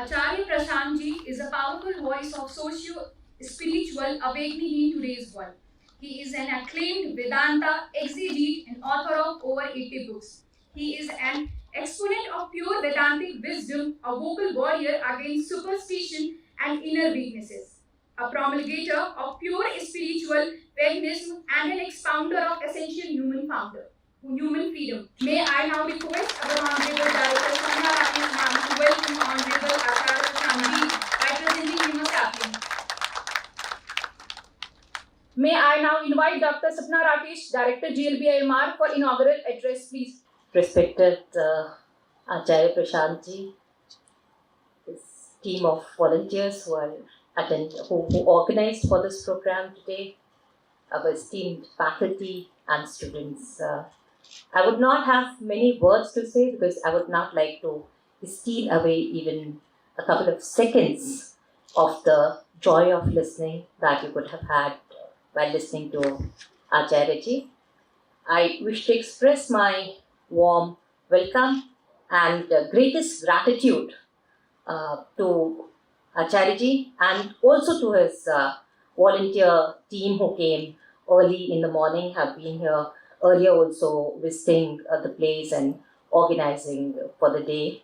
Acharya Prashant ji is a powerful voice of socio-spiritual awakening in today's world. He is an acclaimed Vedanta exegete and author of over 80 books. He is an exponent of pure Vedantic wisdom, a vocal warrior against superstition and inner weaknesses, a promulgator of pure spiritual veganism, and an expounder of essential human freedom. May I now request our Honorable Director Sandhya Rakesh ma'am to welcome Honorable Acharya Prashant by presenting him a sapling. May I now invite Dr. Sapna Rakesh, Director GLBIMR for inaugural address, please. Respected Acharya Prashant ji, this team of volunteers who organized for this program today, our esteemed faculty and students. I would not have many words to say because I would not like to steal away even a couple of seconds of the joy of listening that you could have had while listening to Acharya ji. I wish to express my warm welcome and greatest gratitude to Acharya ji and also to his volunteer team who came early in the morning, have been here earlier also visiting the place and organizing for the day.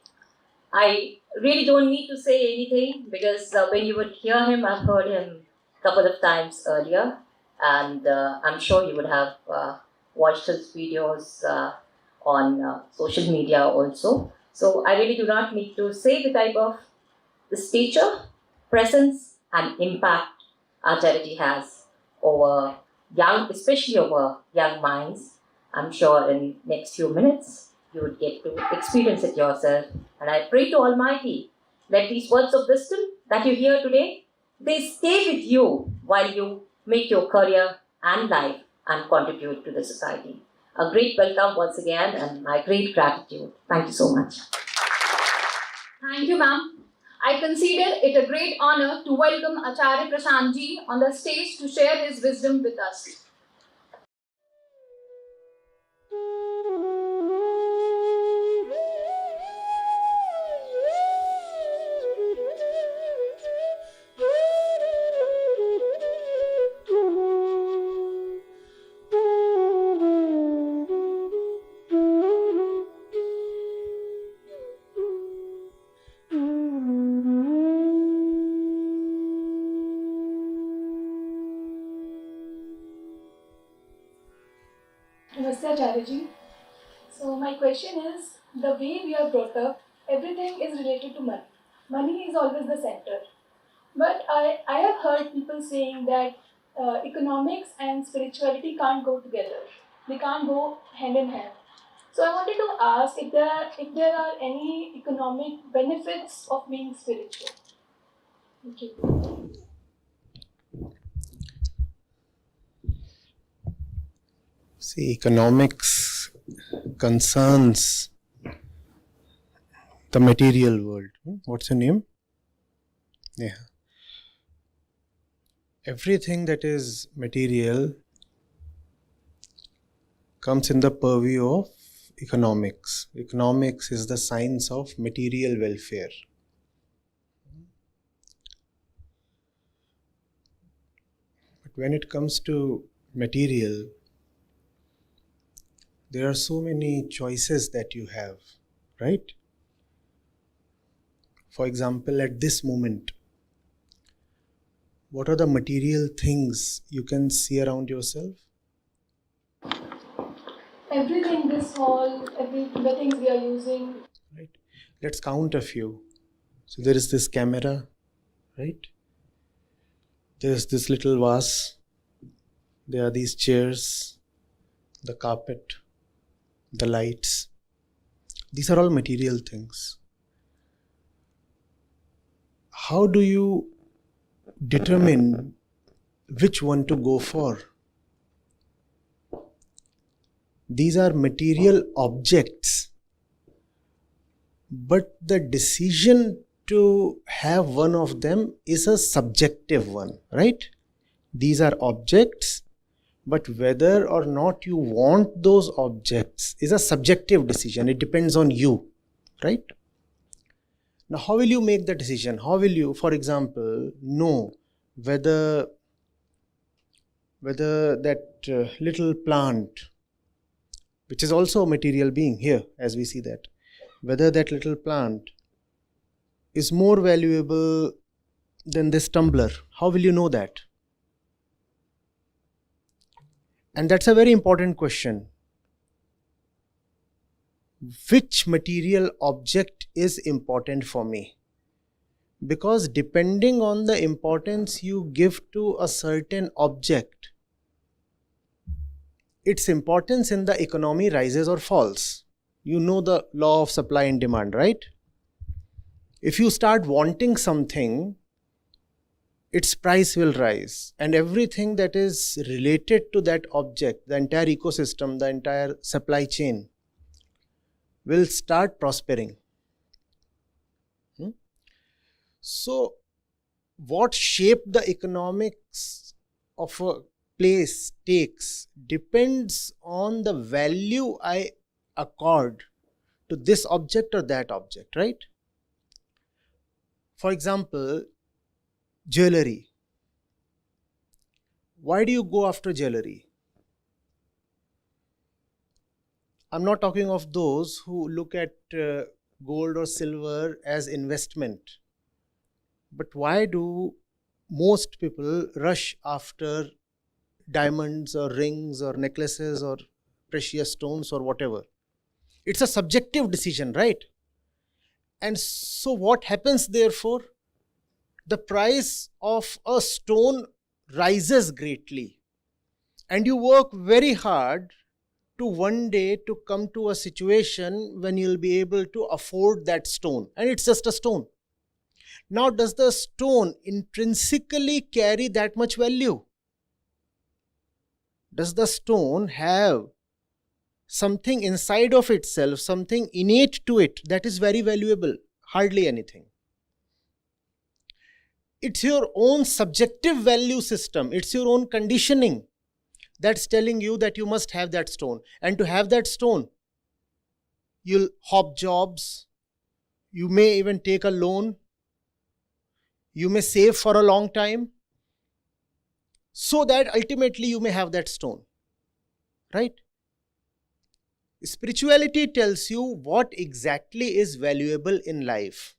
I really don't need to say anything because when you would hear him, I've heard him a couple of times earlier, and I'm sure you would have watched his videos on social media also. So I really do not need to say the type of the stature, presence and impact Acharya ji has over especially over young minds. I'm sure in next few minutes you would get to experience it yourself. And I pray to Almighty that these words of wisdom that you hear today, they stay with you while you make your career and life and contribute to the society. A great welcome once again and my great gratitude. Thank you so much. Thank you, ma'am. I consider it a great honor to welcome Acharya Prashant ji on the stage to share his wisdom with us. Namaste Acharya ji. So my question is, the way we are brought up, everything is related to money. Money is always the center. But I have heard people saying that economics and spirituality can't go together. They can't go hand in hand. So I wanted to ask if there are any economic benefits of being spiritual. Thank you. See, economics concerns the material world. What's your name? Yeah. Everything that is material comes in the purview of economics. Economics is the science of material welfare. But when it comes to material, there are so many choices that you have, right? For example, at this moment, what are the material things you can see around yourself? Everything, this hall, the things we are using. Right. Let's count a few. So there is this camera, right? There's this little vase. There are these chairs, the carpet, the lights. These are all material things. How do you determine which one to go for? These are material objects, but the decision to have one of them is a subjective one, right? These are objects, but whether or not you want those objects is a subjective decision. It depends on you, right? Now, how will you make the decision? How will you, for example, know whether that little plant, which is also a material being here, as we see that, whether that little plant is more valuable than this tumbler? How will you know that? And that's a very important question. Which material object is important for me? Because depending on the importance you give to a certain object, its importance in the economy rises or falls. You know the law of supply and demand, right? If you start wanting something, its price will rise, and everything that is related to that object, the entire ecosystem, the entire supply chain, will start prospering. So, what shape the economics of a place takes depends on the value I accord to this object or that object, right? For example, jewelry. Why do you go after jewelry? I'm not talking of those who look at gold or silver as investment. But why do most people rush after diamonds or rings or necklaces or precious stones or whatever? It's a subjective decision, right? And so what happens therefore? The price of a stone rises greatly, and you work very hard to one day to come to a situation when you'll be able to afford that stone, and it's just a stone. Now, does the stone intrinsically carry that much value? Does the stone have something inside of itself, something innate to it that is very valuable? Hardly anything. It's your own subjective value system. It's your own conditioning that's telling you that you must have that stone. And to have that stone, you'll hop jobs. You may even take a loan. You may save for a long time so that ultimately you may have that stone. Right? Spirituality tells you what exactly is valuable in life.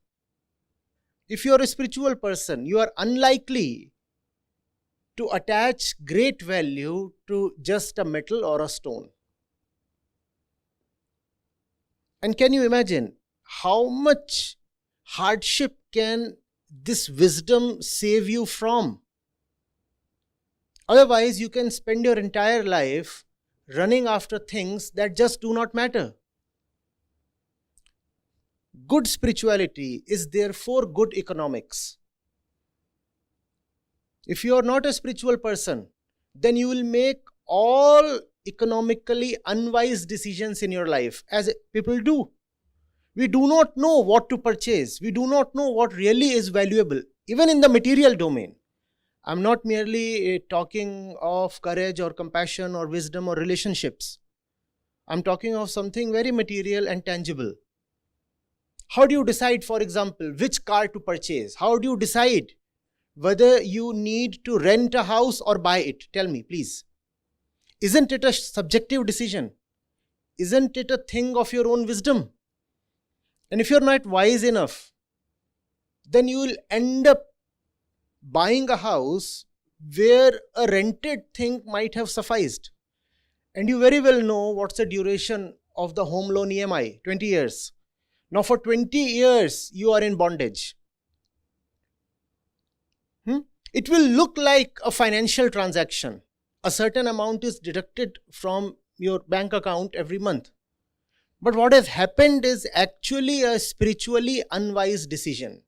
If you are a spiritual person, you are unlikely to attach great value to just a metal or a stone. And can you imagine how much hardship can this wisdom save you from? Otherwise, you can spend your entire life running after things that just do not matter. Good spirituality is therefore good economics. If you are not a spiritual person, then you will make all economically unwise decisions in your life, as people do. We do not know what to purchase. We do not know what really is valuable, even in the material domain. I'm not merely talking of courage or compassion or wisdom or relationships. I'm talking of something very material and tangible. How do you decide, for example, which car to purchase? How do you decide whether you need to rent a house or buy it? Tell me, please. Isn't it a subjective decision? Isn't it a thing of your own wisdom? And if you're not wise enough, then you will end up buying a house where a rented thing might have sufficed. And you very well know what's the duration of the home loan EMI, 20 years. Now for 20 years, you are in bondage. It will look like a financial transaction. A certain amount is deducted from your bank account every month. But what has happened is actually a spiritually unwise decision.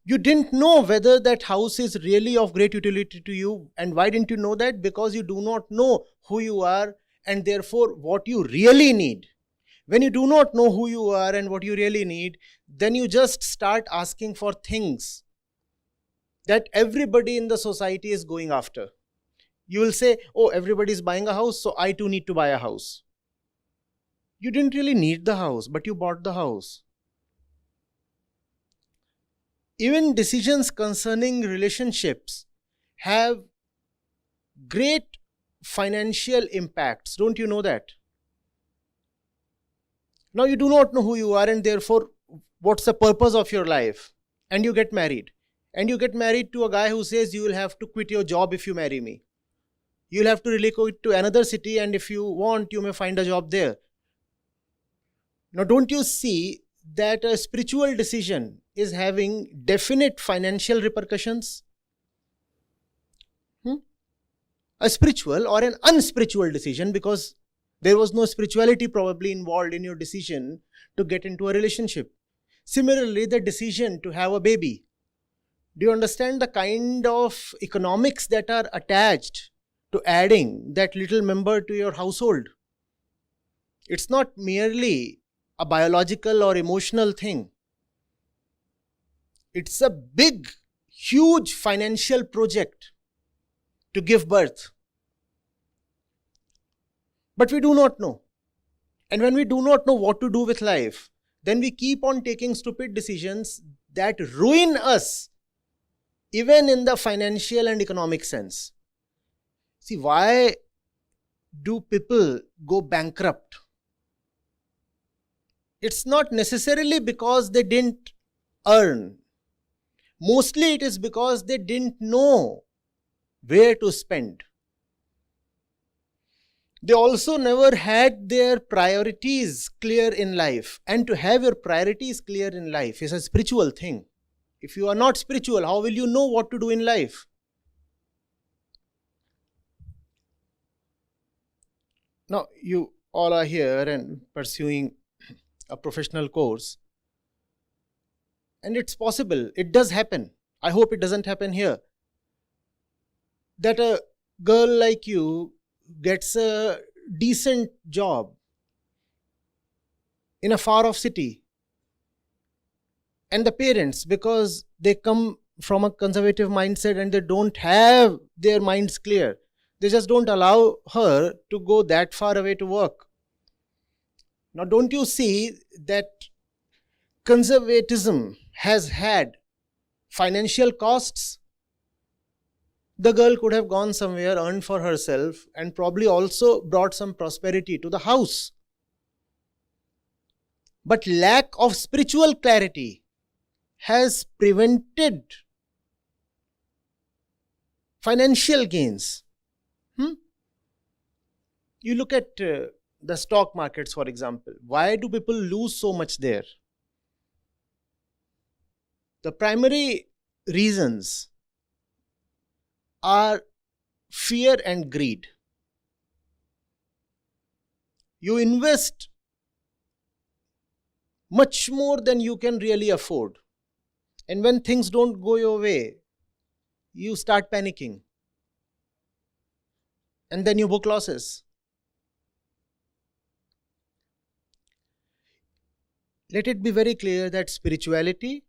You didn't know whether that house is really of great utility to you. And why didn't you know that? Because you do not know who you are and therefore what you really need. When you do not know who you are and what you really need, then you just start asking for things that everybody in the society is going after. You will say, oh, everybody is buying a house, so I too need to buy a house. You didn't really need the house, but you bought the house. Even decisions concerning relationships have great financial impacts. Don't you know that? Now you do not know who you are, and therefore what's the purpose of your life, and you get married. And you get married to a guy who says you will have to quit your job if you marry me. You'll have to relocate to another city, and if you want, you may find a job there. Now, don't you see that a spiritual decision is having definite financial repercussions? A spiritual or an unspiritual decision, because there was no spirituality probably involved in your decision to get into a relationship. Similarly, the decision to have a baby. Do you understand the kind of economics that are attached to adding that little member to your household? It's not merely a biological or emotional thing. It's a big, huge financial project to give birth. But we do not know. And when we do not know what to do with life, then we keep on taking stupid decisions that ruin us, even in the financial and economic sense. See, why do people go bankrupt? It's not necessarily because they didn't earn. Mostly it is because they didn't know where to spend. They also never had their priorities clear in life. And to have your priorities clear in life is a spiritual thing. If you are not spiritual, how will you know what to do in life? Now, you all are here and pursuing a professional course. And it's possible, it does happen. I hope it doesn't happen here, that a girl like you gets a decent job in a far off city. And the parents, because they come from a conservative mindset and they don't have their minds clear, they just don't allow her to go that far away to work. Now, don't you see that conservatism has had financial costs? The girl could have gone somewhere, earned for herself, and probably also brought some prosperity to the house. But lack of spiritual clarity has prevented financial gains. You look at the stock markets, for example. Why do people lose so much there? The primary reasons are fear and greed. You invest much more than you can really afford. And when things don't go your way, you start panicking. And then you book losses. Let it be very clear that spirituality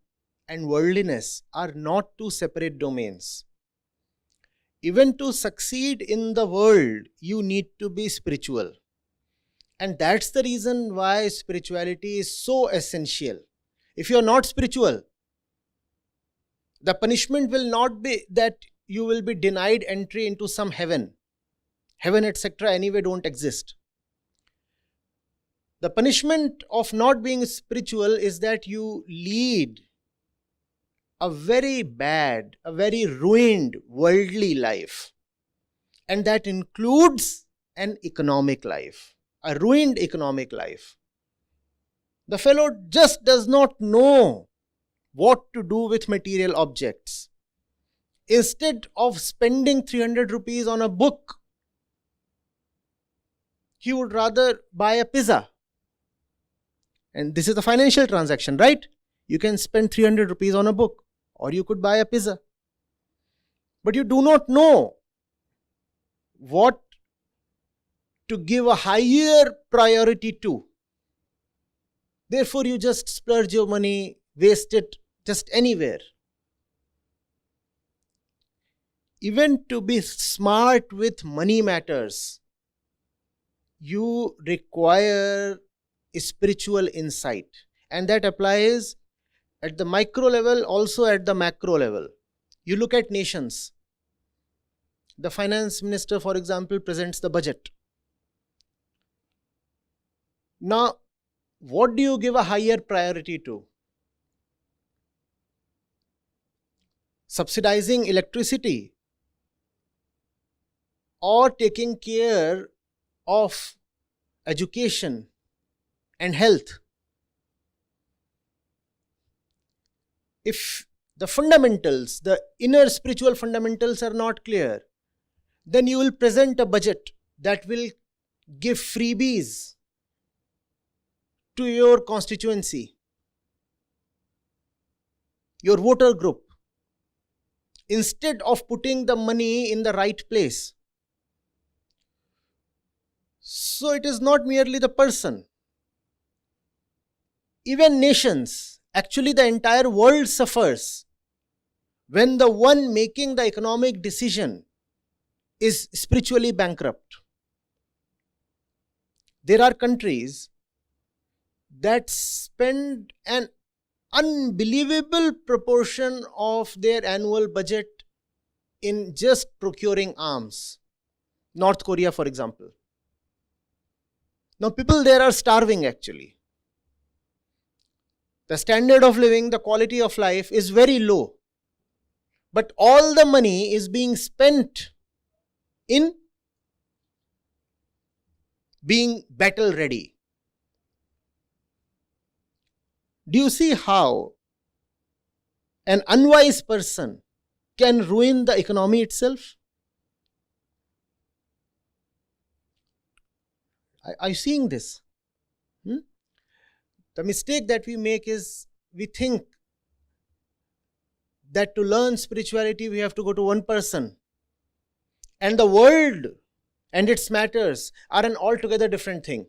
and worldliness are not two separate domains. Even to succeed in the world, you need to be spiritual. And that's the reason why spirituality is so essential. If you're not spiritual, the punishment will not be that you will be denied entry into some heaven. Heaven, etc., anyway don't exist. The punishment of not being spiritual is that you lead a very bad, a very ruined worldly life. And that includes an economic life, a ruined economic life. The fellow just does not know what to do with material objects. Instead of spending 300 rupees on a book, he would rather buy a pizza. And this is a financial transaction, right? You can spend 300 rupees on a book, or you could buy a pizza. But you do not know what to give a higher priority to. Therefore, you just splurge your money, waste it just anywhere. Even to be smart with money matters, you require spiritual insight. And that applies at the micro level, also at the macro level. You look at nations. The finance minister, for example, presents the budget. Now, what do you give a higher priority to? Subsidizing electricity or taking care of education and health? If the fundamentals, the inner spiritual fundamentals are not clear, then you will present a budget that will give freebies to your constituency, your voter group, instead of putting the money in the right place. So it is not merely the person. Even nations, actually the entire world suffers when the one making the economic decision is spiritually bankrupt. There are countries that spend an unbelievable proportion of their annual budget in just procuring arms. North Korea, for example. Now, people there are starving actually. The standard of living, the quality of life is very low. But all the money is being spent in being battle ready. Do you see how an unwise person can ruin the economy itself? Are you seeing this? The mistake that we make is we think that to learn spirituality we have to go to one person, and the world and its matters are an altogether different thing.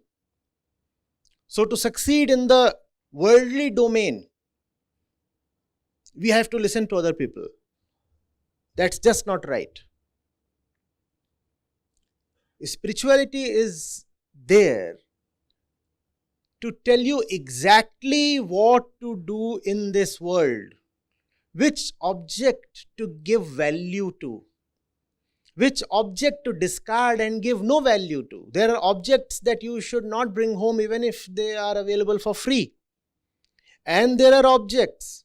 So to succeed in the worldly domain, we have to listen to other people. That's just not right. Spirituality is there to tell you exactly what to do in this world, which object to give value to, which object to discard and give no value to. There are objects that you should not bring home even if they are available for free. And there are objects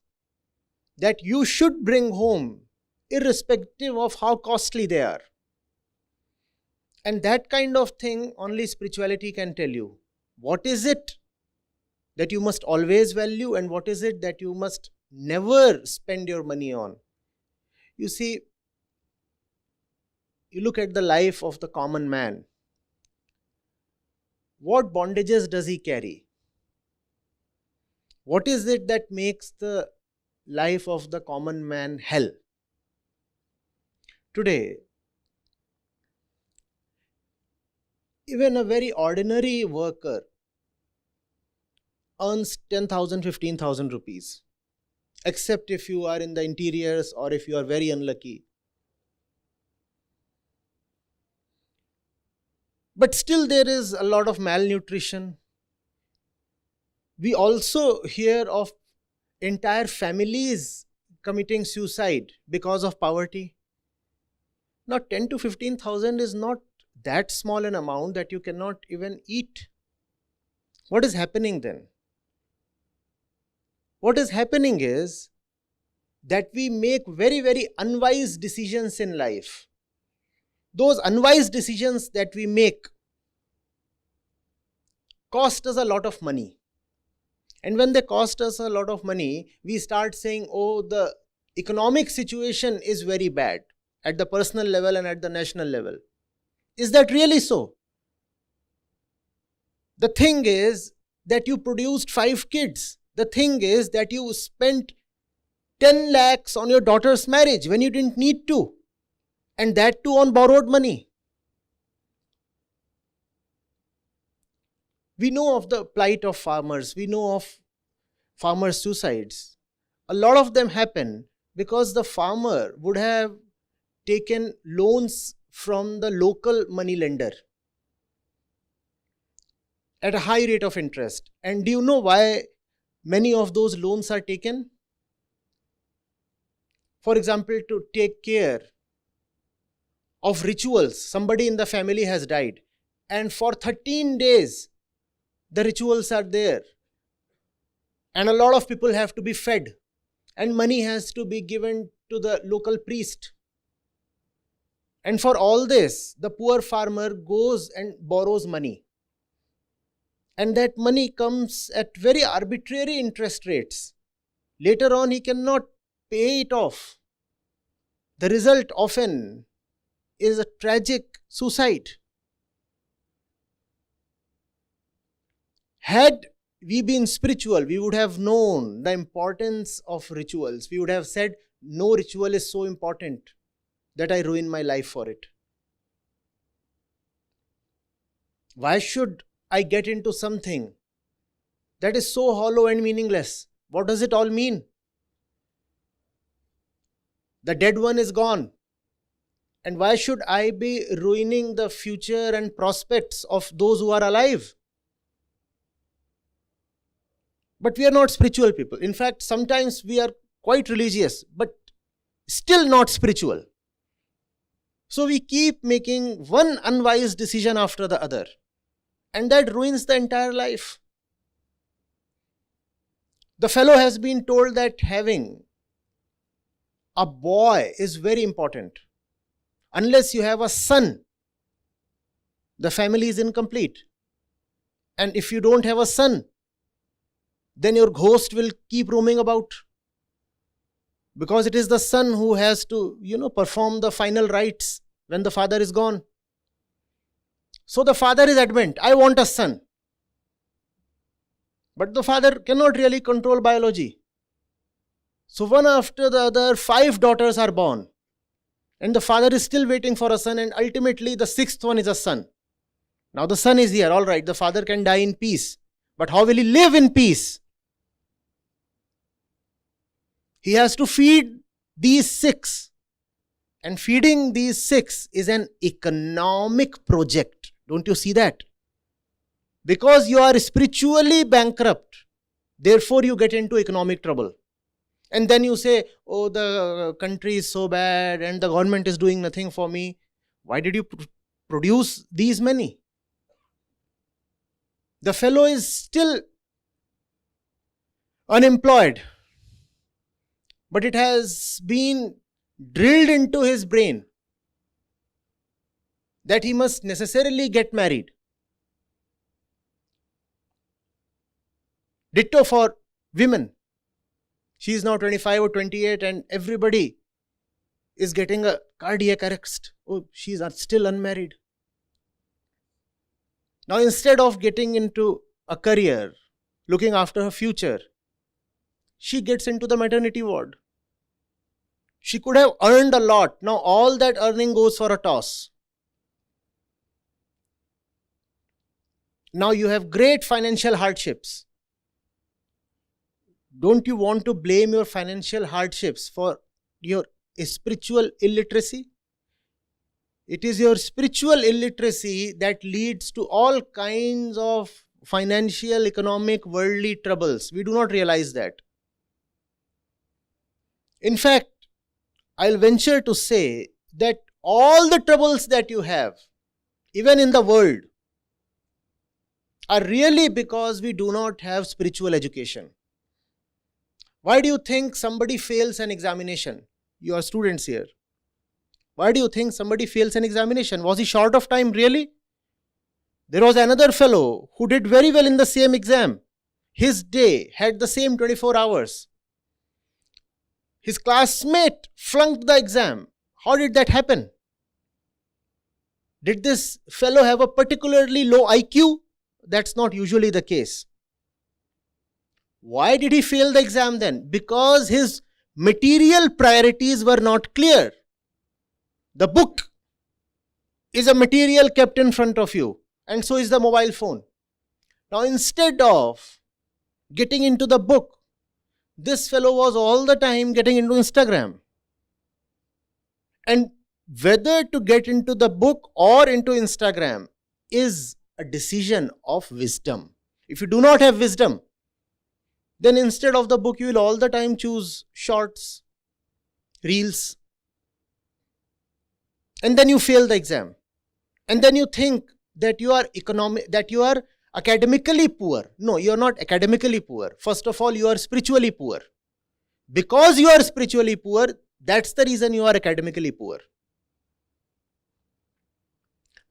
that you should bring home irrespective of how costly they are. And that kind of thing only spirituality can tell you. What is it that you must always value and what is it that you must never spend your money on? You see, you look at the life of the common man. What bondages does he carry? What is it that makes the life of the common man hell? Today, even a very ordinary worker earns 10,000, 15,000 rupees, except if you are in the interiors or if you are very unlucky. But still there is a lot of malnutrition. We also hear of entire families committing suicide because of poverty. Now 10 to 15,000 is not that small an amount that you cannot even eat. What is happening then? What is happening is that we make very, very unwise decisions in life. Those unwise decisions that we make cost us a lot of money. And when they cost us a lot of money, we start saying, oh, the economic situation is very bad at the personal level and at the national level. Is that really so? The thing is that you produced 5 kids. The thing is that you spent 10 lakhs on your daughter's marriage when you didn't need to. And that too on borrowed money. We know of the plight of farmers. We know of farmers' suicides. A lot of them happen because the farmer would have taken loans from the local money lender at a high rate of interest. And do you know why many of those loans are taken? For example, to take care of rituals. Somebody in the family has died, and for 13 days, the rituals are there. And a lot of people have to be fed, and money has to be given to the local priest. And for all this, the poor farmer goes and borrows money. And that money comes at very arbitrary interest rates. Later on, he cannot pay it off. The result often is a tragic suicide. Had we been spiritual, we would have known the importance of rituals. We would have said, no ritual is so important that I ruin my life for it. Why should I get into something that is so hollow and meaningless? What does it all mean? The dead one is gone. And why should I be ruining the future and prospects of those who are alive? But we are not spiritual people. In fact, sometimes we are quite religious, but still not spiritual. So we keep making one unwise decision after the other. And that ruins the entire life. The fellow has been told that having a boy is very important. Unless you have a son, the family is incomplete. And if you don't have a son, then your ghost will keep roaming about. Because it is the son who has to, perform the final rites when the father is gone. So the father is adamant, I want a son. But the father cannot really control biology. So one after the other, 5 daughters are born. And the father is still waiting for a son, and ultimately the 6th one is a son. Now the son is here, all right, the father can die in peace. But how will he live in peace? He has to feed these 6. And feeding these 6 is an economic project. Don't you see that? Because you are spiritually bankrupt, therefore you get into economic trouble. And then you say, oh, the country is so bad and the government is doing nothing for me. Why did you produce these many? The fellow is still unemployed. But it has been drilled into his brain that he must necessarily get married. Ditto for women. She is now 25 or 28 and everybody is getting a cardiac arrest. Oh, she is still unmarried. Now instead of getting into a career, looking after her future, she gets into the maternity ward. She could have earned a lot. Now all that earning goes for a toss. Now you have great financial hardships. Don't you want to blame your financial hardships for your spiritual illiteracy? It is your spiritual illiteracy that leads to all kinds of financial, economic, worldly troubles. We do not realize that. In fact, I'll venture to say that all the troubles that you have, even in the world, are really because we do not have spiritual education. Why do you think somebody fails an examination? You are students here. Why do you think somebody fails an examination? Was he short of time really? There was another fellow who did very well in the same exam. His day had the same 24 hours. His classmate flunked the exam. How did that happen? Did this fellow have a particularly low IQ? That's not usually the case. Why did he fail the exam then? Because his material priorities were not clear. The book is a material kept in front of you, and so is the mobile phone. Now instead of getting into the book, this fellow was all the time getting into Instagram. And whether to get into the book or into Instagram is a decision of wisdom. If you do not have wisdom, then instead of the book, you will all the time choose shorts. reels, and then you fail the exam, and then you think that you are academically poor. No, you are not academically poor. First of all, you are spiritually poor. Because you are spiritually poor, that's the reason you are academically poor.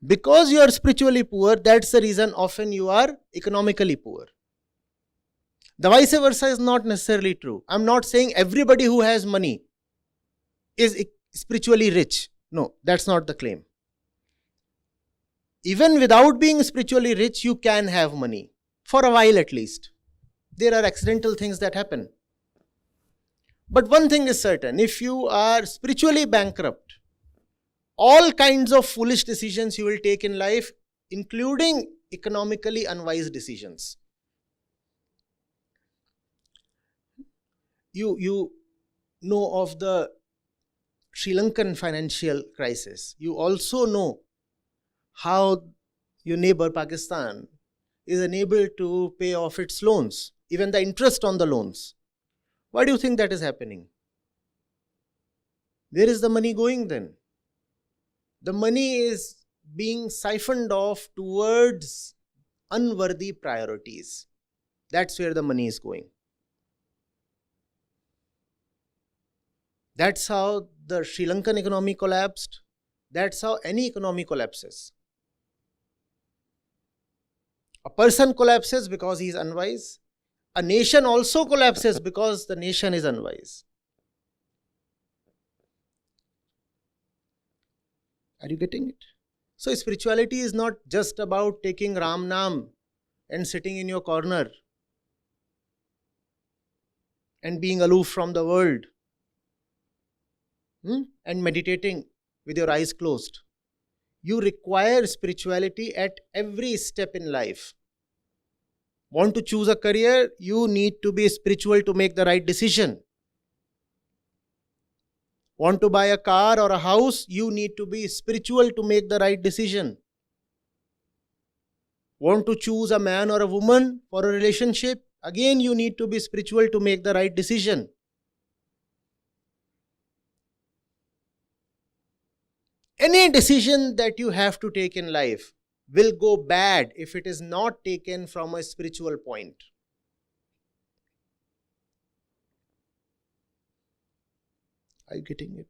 Because you are spiritually poor, that's the reason often you are economically poor. The vice versa is not necessarily true. I'm not saying everybody who has money is spiritually rich. No, that's not the claim. Even without being spiritually rich, you can have money. For a while at least. There are accidental things that happen. But one thing is certain, if you are spiritually bankrupt, all kinds of foolish decisions you will take in life, including economically unwise decisions. You know of the Sri Lankan financial crisis. You also know how your neighbor Pakistan is unable to pay off its loans, even the interest on the loans. Why do you think that is happening? Where is the money going then? The money is being siphoned off towards unworthy priorities. That's where the money is going. That's how the Sri Lankan economy collapsed. That's how any economy collapses. A person collapses because he is unwise. A nation also collapses because the nation is unwise. Are you getting it? So spirituality is not just about taking Ram Nam and sitting in your corner and being aloof from the world and meditating with your eyes closed. You require spirituality at every step in life. Want to choose a career? You need to be spiritual to make the right decision. Want to buy a car or a house? You need to be spiritual to make the right decision. Want to choose a man or a woman for a relationship? Again, you need to be spiritual to make the right decision. Any decision that you have to take in life will go bad if it is not taken from a spiritual point. Are you getting it?